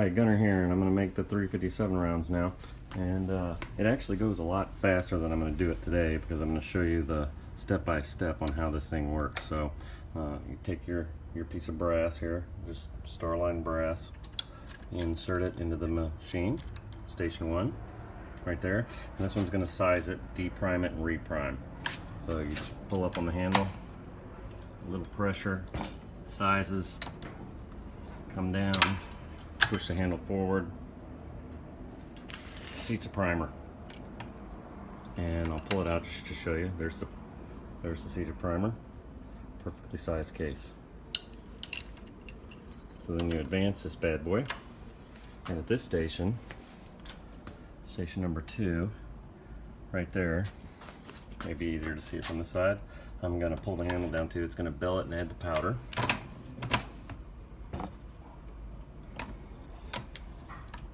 Hi, Gunner here, and I'm going to make the 357 rounds now. And it actually goes a lot faster than I'm going to do it today, because I'm going to show you the step-by-step on how this thing works. So you take your piece of brass here, just Starline brass, insert it into the machine, station 1, right there. And this one's going to size it, deprime it, and reprime. So you just pull up on the handle, a little pressure, it sizes, come down, push the handle forward, seats a primer, and I'll pull it out just to show you. There's the seated primer, perfectly sized case. So then you advance this bad boy, and at this station, station number 2, right there, maybe easier to see it from the side, I'm going to pull the handle down too. It's going to billet and add the powder.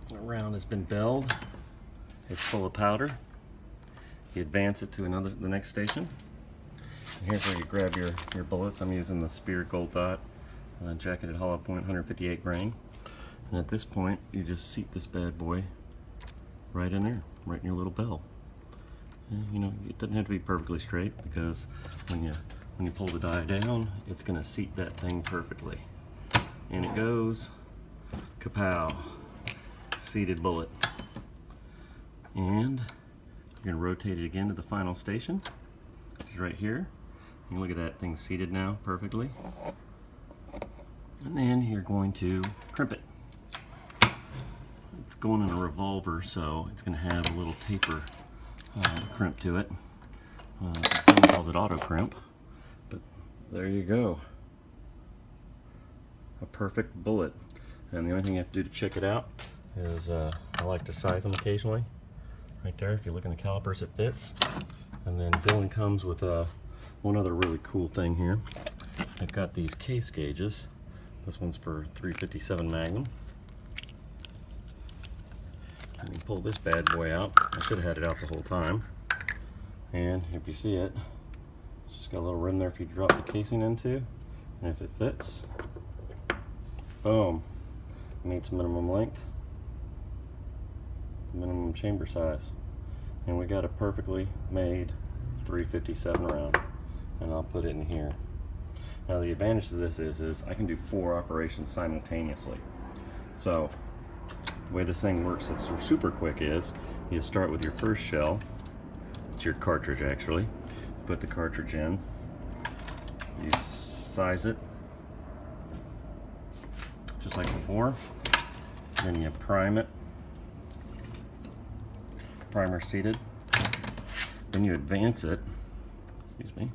The round has been belled. It's full of powder. You advance it to the next station. And here's where you grab your bullets. I'm using the Spear Gold Dot jacketed hollow point 158 grain. And at this point, you just seat this bad boy right in there, right in your little bell. And, you know, it doesn't have to be perfectly straight, because when you pull the die down, it's going to seat that thing perfectly. And it goes, kapow, seated bullet. And you're going to rotate it again to the final station, which is right here. And look at that thing seated now perfectly. And then you're going to crimp it. It's going in a revolver, so it's going to have a little taper crimp to it. Someone calls it auto crimp, but there you go. A perfect bullet. And the only thing you have to do to check it out is I like to size them occasionally. Right there, if you look in the calipers, it fits. And then Dillon comes with one other really cool thing here. I've got these case gauges. This one's for 357 Magnum. And you pull this bad boy out. I should have had it out the whole time. And if you see it, it's just got a little rim there if you drop the casing into. And if it fits, boom, it meets minimum length, minimum chamber size. And we got a perfectly made 357 round. And I'll put it in here. Now the advantage to this is I can do 4 operations simultaneously. So the way this thing works that's super quick is you start with your first shell. It's your cartridge actually. Put the cartridge in. You size it just like before. Then you prime it. Primer seated. Then you advance it. Excuse me.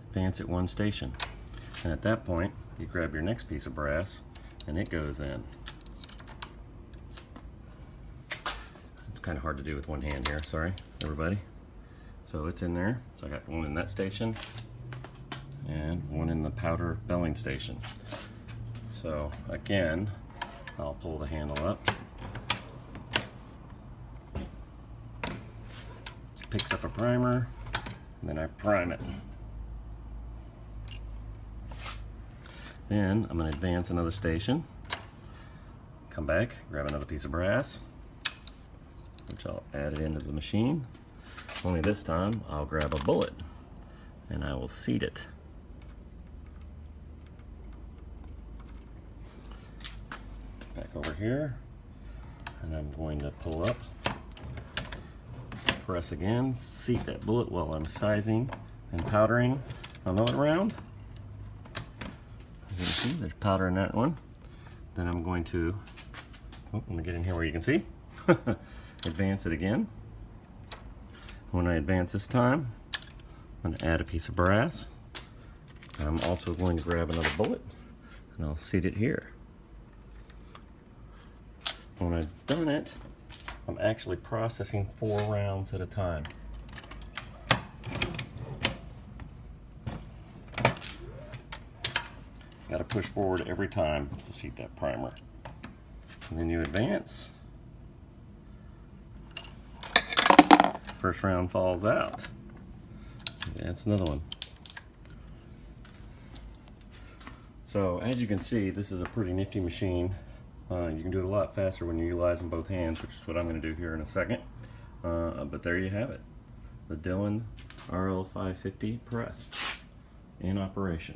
Advance it 1 station. And at that point, you grab your next piece of brass and it goes in. It's kind of hard to do with one hand here, sorry everybody. So it's in there. So I got one in that station and one in the powder belling station. So again, I'll pull the handle up. Picks up a primer, and then I prime it. Then I'm going to advance another station, come back, grab another piece of brass, which I'll add it into the machine. Only this time I'll grab a bullet and I will seat it. Back over here, and I'm going to pull up, press again, seat that bullet while I'm sizing and powdering another round. You can see there's powder in that one. Then I'm going to, let me get in here where you can see, advance it again. When I advance this time, I'm going to add a piece of brass. I'm also going to grab another bullet and I'll seat it here. When I've done it, I'm actually processing 4 rounds at a time. Got to push forward every time to seat that primer. And then you advance. First round falls out. Advance another one. So as you can see, this is a pretty nifty machine. You can do it a lot faster when you're utilizing both hands, which is what I'm going to do here in a second. But there you have it. The Dillon RL 550 press in operation.